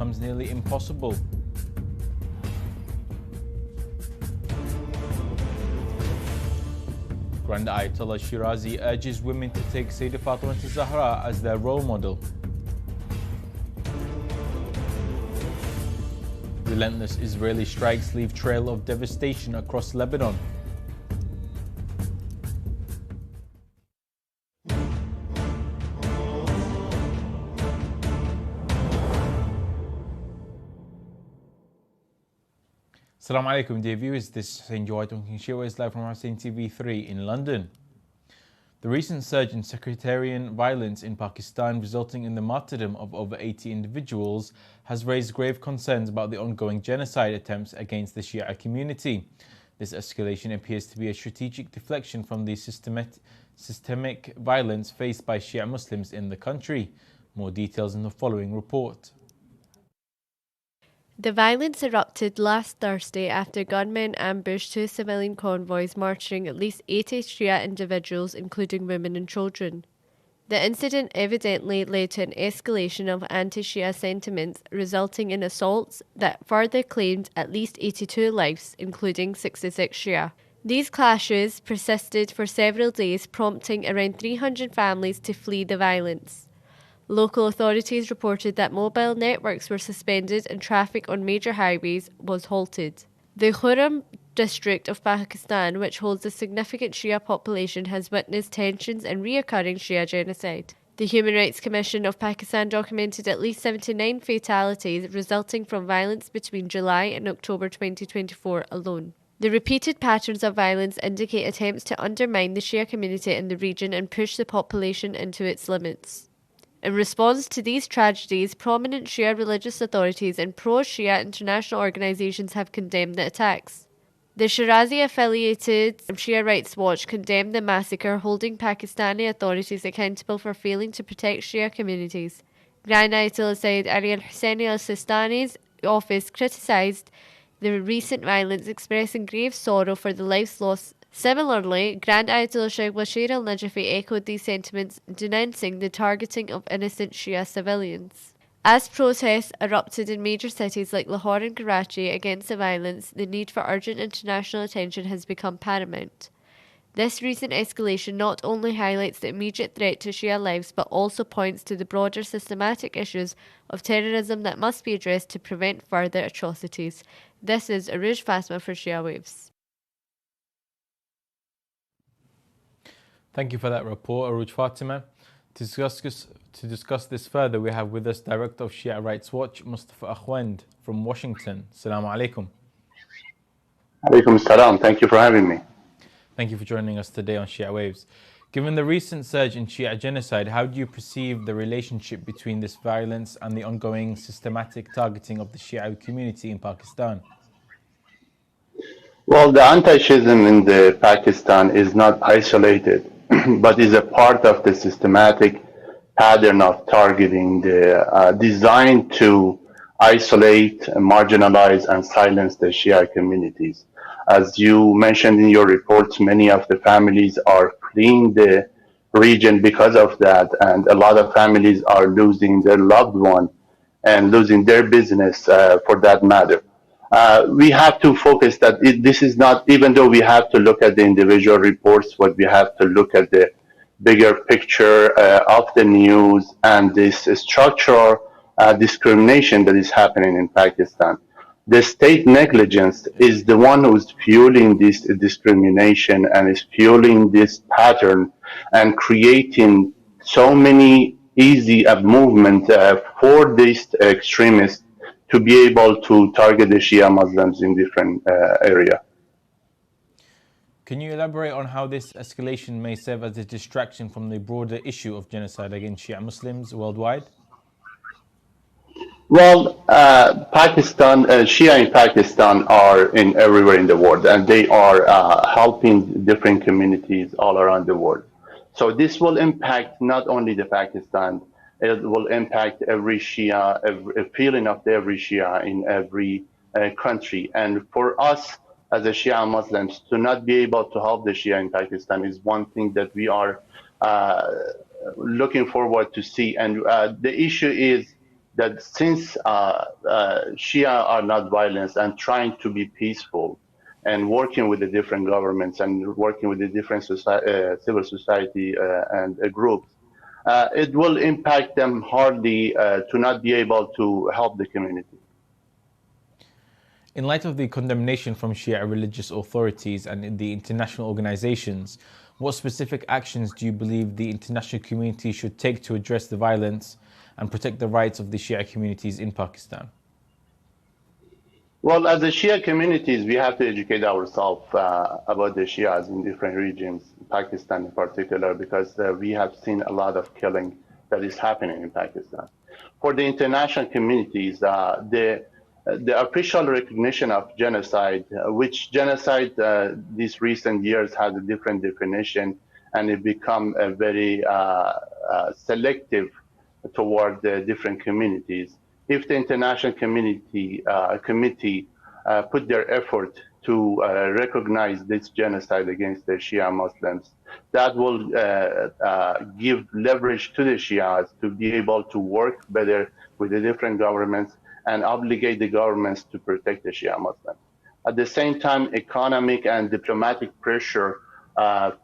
becomes nearly impossible. Grand Ayatollah Shirazi urges women to take Sayyidah Fatima Zahra as their role model. Relentless Israeli strikes leave trail of devastation across Lebanon. Assalamu alaikum, dear viewers. This is Hussein Shia Waves live from Hussein TV 3 in London. The recent surge in sectarian violence in Pakistan, resulting in the martyrdom of over 80 individuals, has raised grave concerns about the ongoing genocide attempts against the Shia community. This escalation appears to be a strategic deflection from the systemic violence faced by Shia Muslims in the country. More details in the following report. The violence erupted last Thursday after gunmen ambushed two civilian convoys marching at least 80 Shia individuals, including women and children. The incident evidently led to an escalation of anti-Shia sentiments, resulting in assaults that further claimed at least 82 lives, including 66 Shia. These clashes persisted for several days, prompting around 300 families to flee the violence. Local authorities reported that mobile networks were suspended and traffic on major highways was halted. The Khurram district of Pakistan, which holds a significant Shia population, has witnessed tensions and reoccurring Shia genocide. The Human Rights Commission of Pakistan documented at least 79 fatalities resulting from violence between July and October 2024 alone. The repeated patterns of violence indicate attempts to undermine the Shia community in the region and push the population into its limits. In response to these tragedies, prominent Shia religious authorities and pro-Shia international organizations have condemned the attacks. The Shirazi-affiliated Shia Rights Watch condemned the massacre, holding Pakistani authorities accountable for failing to protect Shia communities. Grand Ayatollah Sayyid Imam Hussein al-Sistani's office criticized the recent violence, expressing grave sorrow for the lives lost. Similarly, Grand Ayatollah Sheikh Bashir al-Najafi echoed these sentiments, denouncing the targeting of innocent Shia civilians. As protests erupted in major cities like Lahore and Karachi against the violence, the need for urgent international attention has become paramount. This recent escalation not only highlights the immediate threat to Shia lives, but also points to the broader systematic issues of terrorism that must be addressed to prevent further atrocities. This is Aruj Fasma for Shia Waves. Thank you for that report, Aruj Fatima. To discuss this further, we have with us Director of Shia Rights Watch, Mustafa Akhwand from Washington. Assalamu alaikum. Alaikum salam. Thank you for having me. Thank you for joining us today on Shia Waves. Given the recent surge in Shia genocide, how do you perceive the relationship between this violence and the ongoing systematic targeting of the Shia community in Pakistan? Well, the anti-Shiism in the Pakistan is not isolated, but is a part of the systematic pattern of targeting designed to isolate, marginalize, and silence the Shia communities. As you mentioned in your reports, many of the families are fleeing the region because of that, and a lot of families are losing their loved one and losing their business for that matter. We have to focus that this is not, even though we have to look at the individual reports, but we have to look at the bigger picture of the news and this structural discrimination that is happening in Pakistan. The state negligence is the one who's fueling this discrimination and is fueling this pattern and creating so many easy movement for these extremists to be able to target the Shia Muslims in different areas. Can you elaborate on how this escalation may serve as a distraction from the broader issue of genocide against Shia Muslims worldwide? Well, Pakistan, Shia in Pakistan are everywhere in the world, and they are helping different communities all around the world. So this will impact not only the Pakistan, it will impact every Shia, a feeling of every Shia in every country. And for us as a Shia Muslims to not be able to help the Shia in Pakistan is one thing that we are looking forward to see. And the issue is that since Shia are not violent and trying to be peaceful and working with the different governments and working with the different civil society and groups, it will impact them hardly to not be able to help the community. In light of the condemnation from Shia religious authorities and the international organizations, what specific actions do you believe the international community should take to address the violence and protect the rights of the Shia communities in Pakistan? Well, as the Shia communities, we have to educate ourselves about the Shias in different regions, Pakistan in particular, because we have seen a lot of killing that is happening in Pakistan. For the international communities, the official recognition of genocide, which genocide these recent years has a different definition, and it become a very selective toward the different communities. If the international community committee put their effort to recognize this genocide against the Shia Muslims, that will give leverage to the Shias to be able to work better with the different governments and obligate the governments to protect the Shia Muslims. At the same time, economic and diplomatic pressure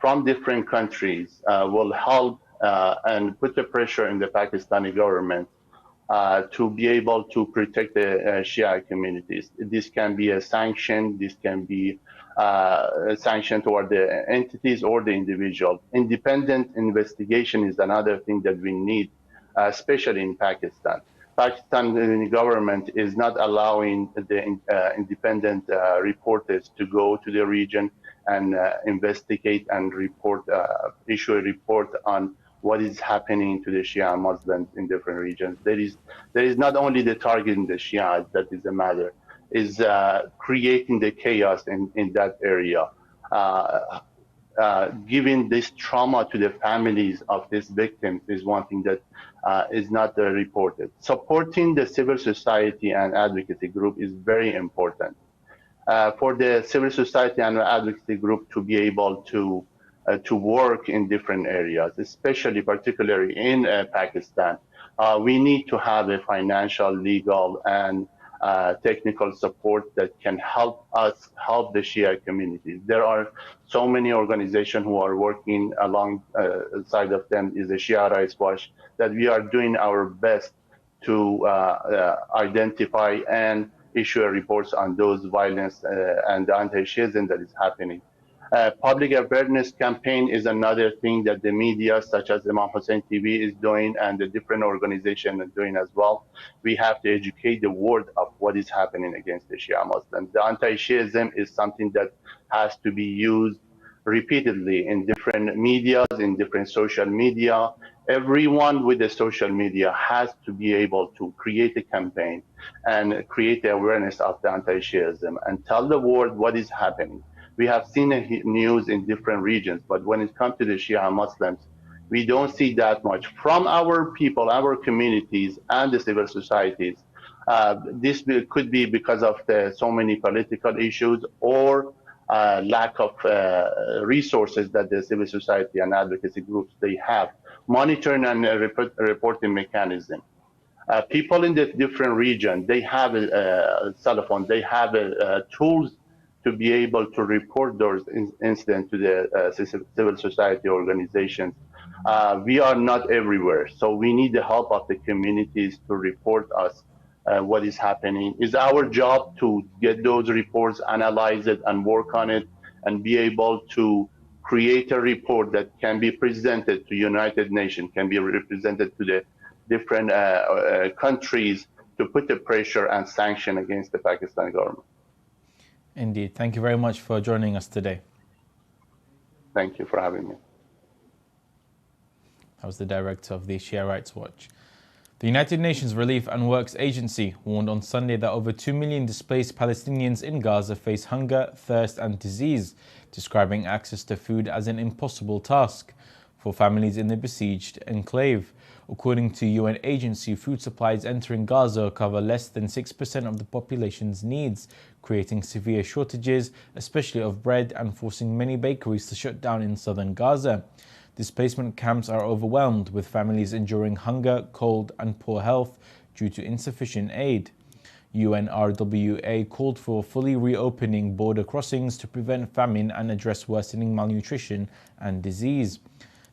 from different countries will help and put the pressure in the Pakistani government to be able to protect the Shia communities. This can be a sanction, this can be a sanction toward the entities or the individual. Independent investigation is another thing that we need, especially in Pakistan. Pakistan government is not allowing the independent reporters to go to the region and investigate and report, issue a report on what is happening to the Shia Muslims in different regions. There is not only the targeting the Shias that is the matter, is creating the chaos in that area. Giving this trauma to the families of these victims is one thing that is not reported. Supporting the civil society and advocacy group is very important. For the civil society and advocacy group to be able to work in different areas, especially particularly in Pakistan, we need to have a financial, legal, and technical support that can help us help the Shia communities. There are so many organizations who are working alongside of them is the Shia Rights Watch, that we are doing our best to identify and issue reports on those violence and the anti-Shiism that is happening. Public awareness campaign is another thing that the media, such as Imam Hussein TV, is doing, and the different organizations are doing as well. We have to educate the world of what is happening against the Shia Muslims. The anti-Shiism is something that has to be used repeatedly in different medias, in different social media. Everyone with the social media has to be able to create a campaign and create the awareness of the anti-Shiism and tell the world what is happening. We have seen news in different regions, but when it comes to the Shia Muslims, we don't see that much from our people, our communities, and the civil societies. This could be because of so many political issues or lack of resources that the civil society and advocacy groups they have. Monitoring and reporting mechanism. People in the different regions, they have a cell phone, they have tools to be able to report those incidents to the civil society organizations. We are not everywhere, so we need the help of the communities to report us what is happening. It's our job to get those reports, analyze it, and work on it, and be able to create a report that can be presented to United Nations, can be represented to the different countries to put the pressure and sanction against the Pakistan government. Indeed. Thank you very much for joining us today. Thank you for having me. That was the director of the Shia Rights Watch. The United Nations Relief and Works Agency warned on Sunday that over 2 million displaced Palestinians in Gaza face hunger, thirst and disease, describing access to food as an impossible task for families in the besieged enclave. According to UN agency, food supplies entering Gaza cover less than 6% of the population's needs, creating severe shortages, especially of bread, and forcing many bakeries to shut down in southern Gaza. Displacement camps are overwhelmed, with families enduring hunger, cold and poor health due to insufficient aid. UNRWA called for fully reopening border crossings to prevent famine and address worsening malnutrition and disease.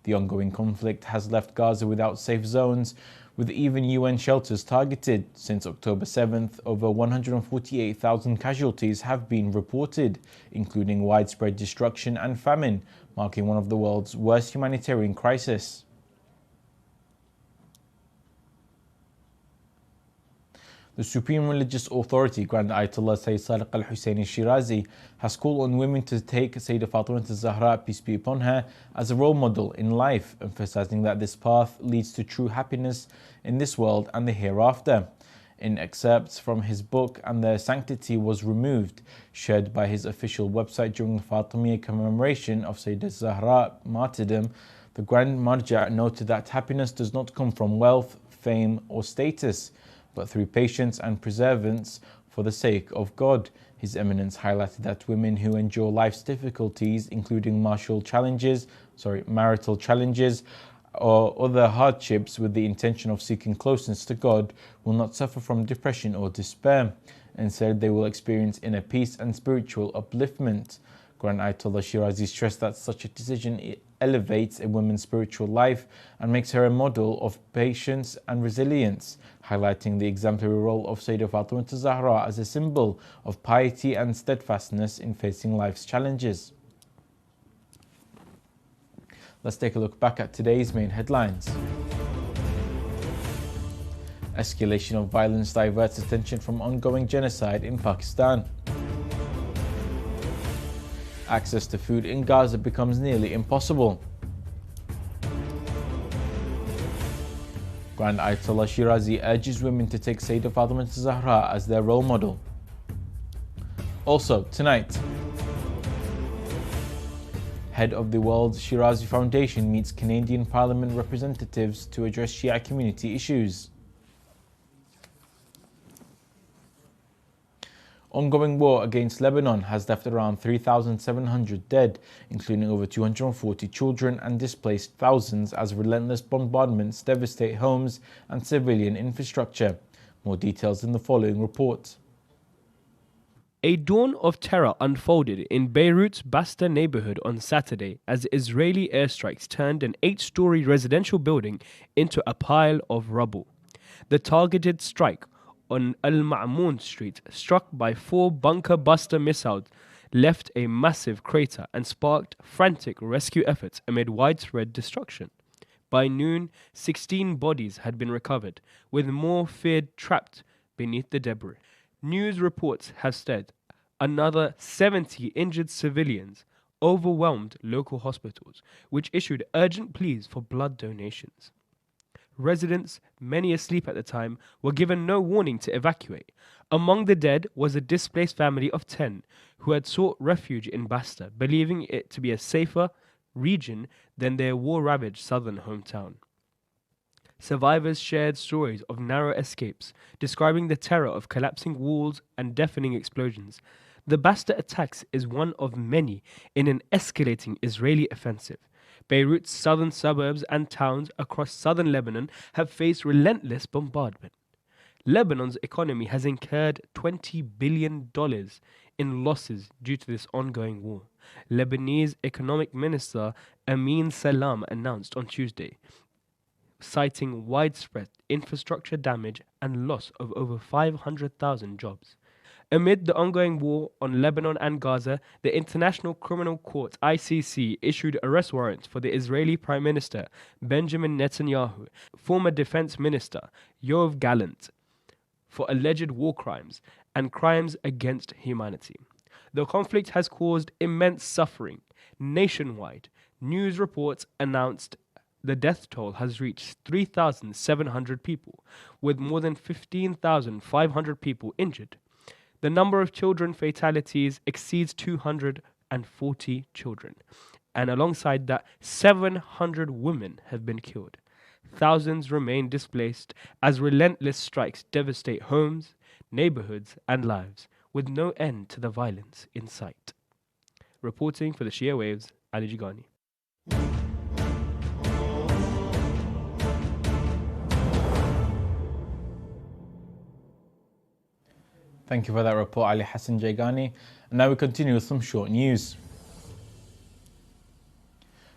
The ongoing conflict has left Gaza without safe zones, with even UN shelters targeted. Since October 7th, over 148,000 casualties have been reported, including widespread destruction and famine, marking one of the world's worst humanitarian crises. The Supreme Religious Authority, Grand Ayatollah Sayyid Sadiq al-Husseini Shirazi, has called on women to take Sayyidah Fatima al-Zahra, peace be upon her, as a role model in life, emphasizing that this path leads to true happiness in this world and the hereafter. In excerpts from his book, And Their Sanctity Was Removed, shared by his official website during the Fatimiyya commemoration of Sayyidah Zahra martyrdom, the Grand Marja noted that happiness does not come from wealth, fame or status, but through patience and perseverance for the sake of God. His Eminence highlighted that women who endure life's difficulties, including marital challenges, or other hardships with the intention of seeking closeness to God, will not suffer from depression or despair. Instead, they will experience inner peace and spiritual upliftment. Grand Ayatollah Shirazi stressed that such a decision elevates a woman's spiritual life and makes her a model of patience and resilience, highlighting the exemplary role of Sayyidah Fatima al-Zahra as a symbol of piety and steadfastness in facing life's challenges. Let's take a look back at today's main headlines. Escalation of violence diverts attention from ongoing genocide in Pakistan. Access to food in Gaza becomes nearly impossible. Grand Ayatollah Shirazi urges women to take Sayyidah Fatima al-Zahra as their role model. Also, tonight, head of the World Shirazi Foundation meets Canadian Parliament representatives to address Shia community issues. Ongoing war against Lebanon has left around 3,700 dead, including over 240 children, and displaced thousands as relentless bombardments devastate homes and civilian infrastructure. More details in the following report. A dawn of terror unfolded in Beirut's Basta neighborhood on Saturday as Israeli airstrikes turned an 8-story residential building into a pile of rubble. The targeted strike on Al-Ma'mun Street, struck by 4 bunker-buster missiles, left a massive crater and sparked frantic rescue efforts amid widespread destruction. By noon, 16 bodies had been recovered, with more feared trapped beneath the debris. News reports have said another 70 injured civilians overwhelmed local hospitals, which issued urgent pleas for blood donations. Residents, many asleep at the time, were given no warning to evacuate. Among the dead was a displaced family of 10 who had sought refuge in Basta, believing it to be a safer region than their war-ravaged southern hometown. Survivors shared stories of narrow escapes, describing the terror of collapsing walls and deafening explosions. The Basta attacks is one of many in an escalating Israeli offensive. Beirut's southern suburbs and towns across southern Lebanon have faced relentless bombardment. Lebanon's economy has incurred $20 billion in losses due to this ongoing war. Lebanese Economic Minister Amin Salam announced on Tuesday, citing widespread infrastructure damage and loss of over 500,000 jobs. Amid the ongoing war on Lebanon and Gaza, the International Criminal Court (ICC) issued arrest warrants for the Israeli Prime Minister Benjamin Netanyahu, former Defense Minister Yoav Gallant, for alleged war crimes and crimes against humanity. The conflict has caused immense suffering nationwide. News reports announced the death toll has reached 3,700 people, with more than 15,500 people injured. The number of children fatalities exceeds 240 children, and alongside that, 700 women have been killed. Thousands remain displaced as relentless strikes devastate homes, neighborhoods, and lives, with no end to the violence in sight. Reporting for the Shia Waves, Ali Jigani. Thank you for that report, Ali Hassan Jaigani. And now we continue with some short news.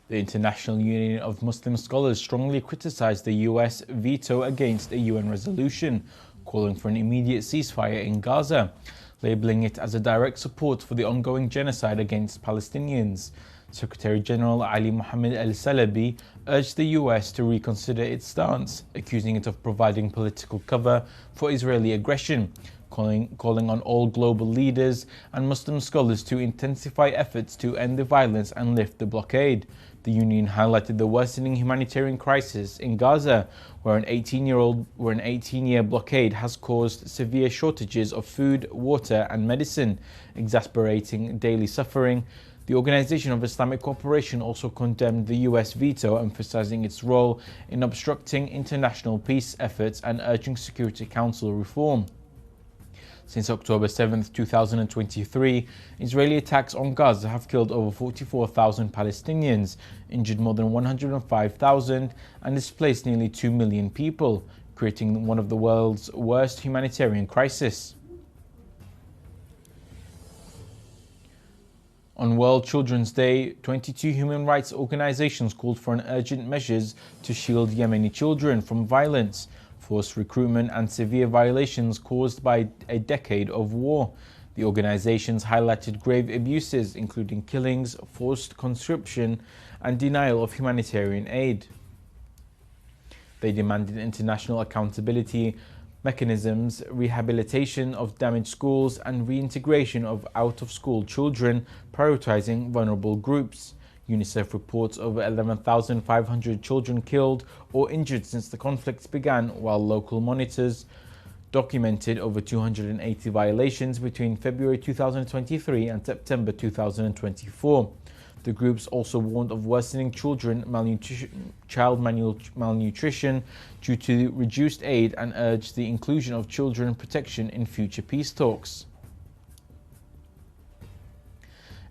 The International Union of Muslim Scholars strongly criticized the US veto against a UN resolution calling for an immediate ceasefire in Gaza, labeling it as a direct support for the ongoing genocide against Palestinians. Secretary General Ali Mohammed al-Salabi urged the US to reconsider its stance, accusing it of providing political cover for Israeli aggression, calling on all global leaders and Muslim scholars to intensify efforts to end the violence and lift the blockade. The union highlighted the worsening humanitarian crisis in Gaza, where an 18-year blockade has caused severe shortages of food, water and medicine, exasperating daily suffering. The Organization of Islamic Cooperation also condemned the US veto, emphasizing its role in obstructing international peace efforts and urging Security Council reform. Since October 7, 2023, Israeli attacks on Gaza have killed over 44,000 Palestinians, injured more than 105,000 and displaced nearly 2 million people, creating one of the world's worst humanitarian crises. On World Children's Day, 22 human rights organizations called for urgent measures to shield Yemeni children from violence, forced recruitment and severe violations caused by a decade of war. The organizations highlighted grave abuses, including killings, forced conscription, and denial of humanitarian aid. They demanded international accountability mechanisms, rehabilitation of damaged schools, and reintegration of out-of-school children, prioritizing vulnerable groups. UNICEF reports over 11,500 children killed or injured since the conflicts began, while local monitors documented over 280 violations between February 2023 and September 2024. The groups also warned of worsening child malnutrition due to reduced aid and urged the inclusion of children protection in future peace talks.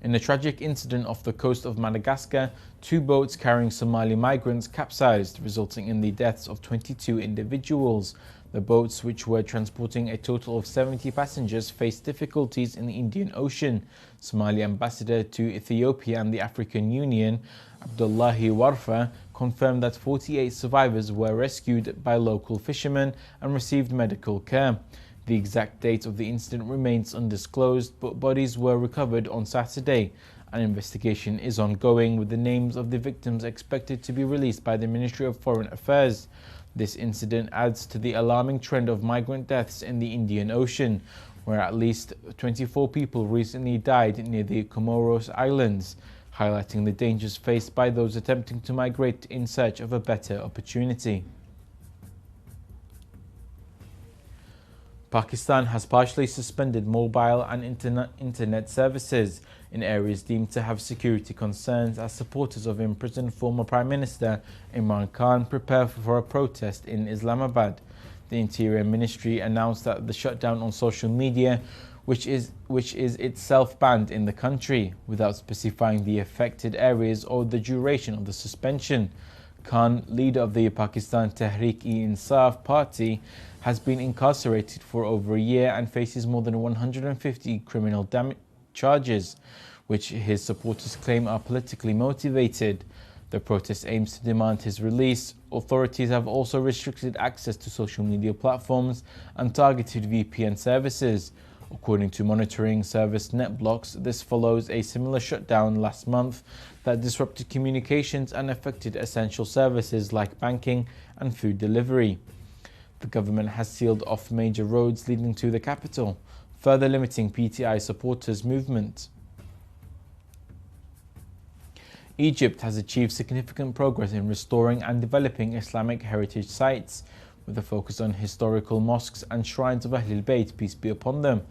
In a tragic incident off the coast of Madagascar, 2 boats carrying Somali migrants capsized, resulting in the deaths of 22 individuals. The boats, which were transporting a total of 70 passengers, faced difficulties in the Indian Ocean. Somali ambassador to Ethiopia and the African Union, Abdullahi Warfa, confirmed that 48 survivors were rescued by local fishermen and received medical care. The exact date of the incident remains undisclosed, but bodies were recovered on Saturday. An investigation is ongoing, with the names of the victims expected to be released by the Ministry of Foreign Affairs. This incident adds to the alarming trend of migrant deaths in the Indian Ocean, where at least 24 people recently died near the Comoros Islands, highlighting the dangers faced by those attempting to migrate in search of a better opportunity. Pakistan has partially suspended mobile and internet services in areas deemed to have security concerns as supporters of imprisoned former Prime Minister Imran Khan prepare for a protest in Islamabad. The Interior Ministry announced that the shutdown on social media, which is itself banned in the country, without specifying the affected areas or the duration of the suspension. Khan, leader of the Pakistan Tehreek-e-Insaf party, has been incarcerated for over a year and faces more than 150 criminal charges, which his supporters claim are politically motivated. The protest aims to demand his release. Authorities have also restricted access to social media platforms and targeted VPN services. According to monitoring service NetBlocks, this follows a similar shutdown last month that disrupted communications and affected essential services like banking and food delivery. The government has sealed off major roads leading to the capital, further limiting PTI supporters' movement. Egypt has achieved significant progress in restoring and developing Islamic heritage sites, with a focus on historical mosques and shrines of Ahlul Bayt, peace be upon them.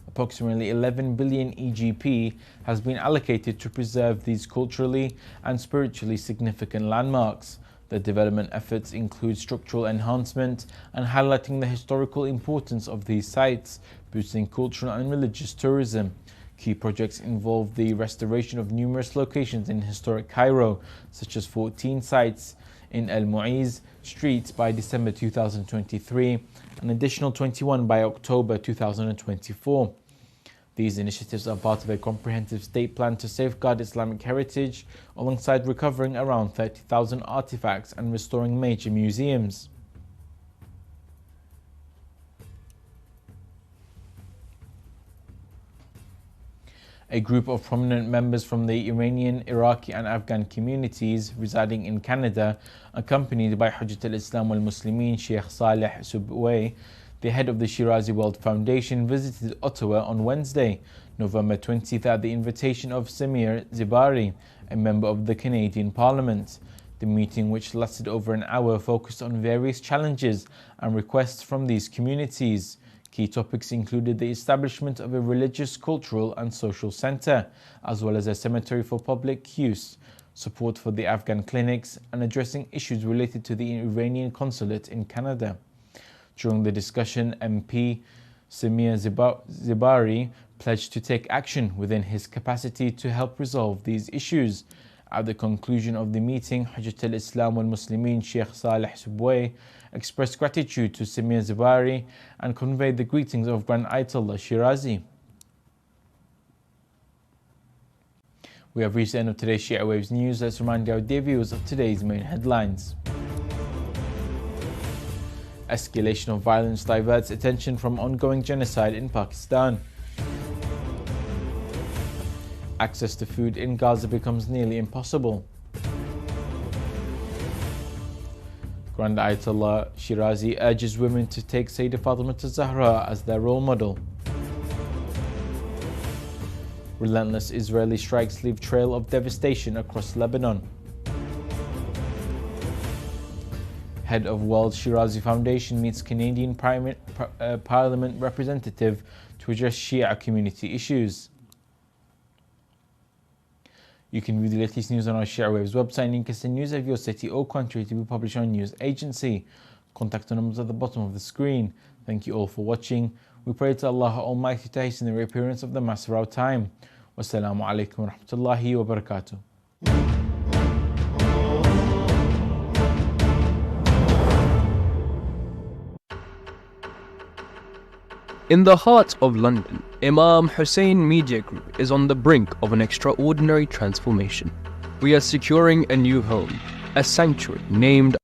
Approximately 11 billion EGP has been allocated to preserve these culturally and spiritually significant landmarks. The development efforts include structural enhancement and highlighting the historical importance of these sites, boosting cultural and religious tourism. Key projects involve the restoration of numerous locations in historic Cairo, such as 14 sites in El Mu'iz Street by December 2023, an additional 21 by October 2024. These initiatives are part of a comprehensive state plan to safeguard Islamic heritage, alongside recovering around 30,000 artifacts and restoring major museums. A group of prominent members from the Iranian, Iraqi and Afghan communities residing in Canada, accompanied by Hujjat al-Islam wal-Muslimin Sheikh Saleh Subway, the head of the Shirazi World Foundation, visited Ottawa on Wednesday, November 20th, at the invitation of Samir Zibari, a member of the Canadian Parliament. The meeting, which lasted over an hour, focused on various challenges and requests from these communities. Key topics included the establishment of a religious, cultural and social centre, as well as a cemetery for public use, support for the Afghan clinics, and addressing issues related to the Iranian consulate in Canada. During the discussion, MP Samir Zibari pledged to take action within his capacity to help resolve these issues. At the conclusion of the meeting, Hujjat al-Islam wal-Muslimin Sheikh Saleh Subway expressed gratitude to Samir Zibari and conveyed the greetings of Grand Ayatollah Shirazi. We have reached the end of today's Shia Waves news. Let's remind our dear viewers of today's main headlines. Escalation of violence diverts attention from ongoing genocide in Pakistan. Access to food in Gaza becomes nearly impossible. Grand Ayatollah Shirazi urges women to take Sayyidah Fatima Zahra as their role model. Relentless Israeli strikes leave trail of devastation across Lebanon. Head of World Shirazi Foundation meets Canadian Parliament representative to address Shia community issues. You can view the latest news on our Shia Waves website and link in news of your city or country to be published on news agency. Contact the numbers at the bottom of the screen. Thank you all for watching. We pray to Allah Almighty to hasten the reappearance of the Master of our time. Wassalamu alaikum wa rahmatullahi wa barakatuh. In the heart of London, Imam Hussein Media Group is on the brink of an extraordinary transformation. We are securing a new home, a sanctuary named